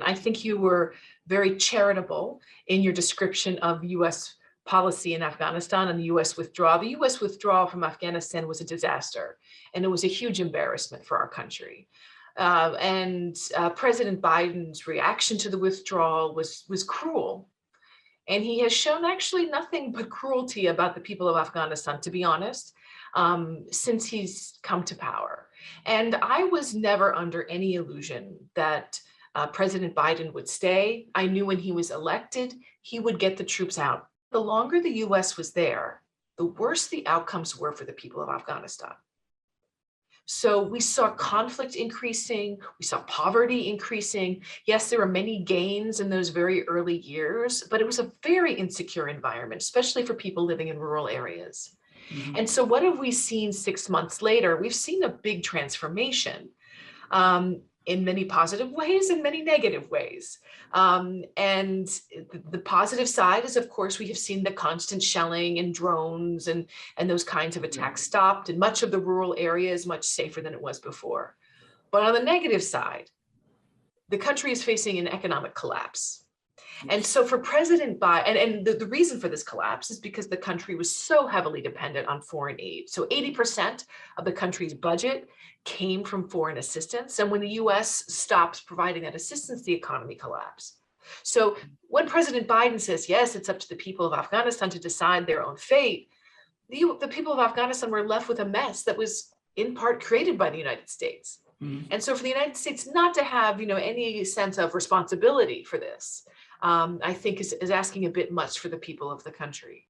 I think you were very charitable in your description of U.S. policy in Afghanistan and the U.S. withdrawal. The U.S. withdrawal from Afghanistan was a disaster, and it was a huge embarrassment for our country. President Biden's reaction to the withdrawal was cruel. And he has shown actually nothing but cruelty about the people of Afghanistan, to be honest, since he's come to power. And I was never under any illusion that President Biden would stay. I knew when he was elected, he would get the troops out. The longer the US was there, the worse the outcomes were for the people of Afghanistan. So we saw conflict increasing, we saw poverty increasing. Yes, there were many gains in those very early years, but it was a very insecure environment, especially for people living in rural areas. Mm-hmm. And so what have we seen 6 months later? We've seen a big transformation in many positive ways and many negative ways. And the positive side is, of course, we have seen the constant shelling and drones and those kinds of attacks stopped, and much of the rural area is much safer than it was before. But on the negative side, the country is facing an economic collapse. And so for President Biden, and the reason for this collapse is because the country was so heavily dependent on foreign aid. So 80% of the country's budget came from foreign assistance. And when the US stops providing that assistance, the economy collapsed. So when President Biden says, yes, it's up to the people of Afghanistan to decide their own fate, the people of Afghanistan were left with a mess that was in part created by the United States. Mm-hmm. And so for the United States not to have, any sense of responsibility for this, I think is asking a bit much for the people of the country.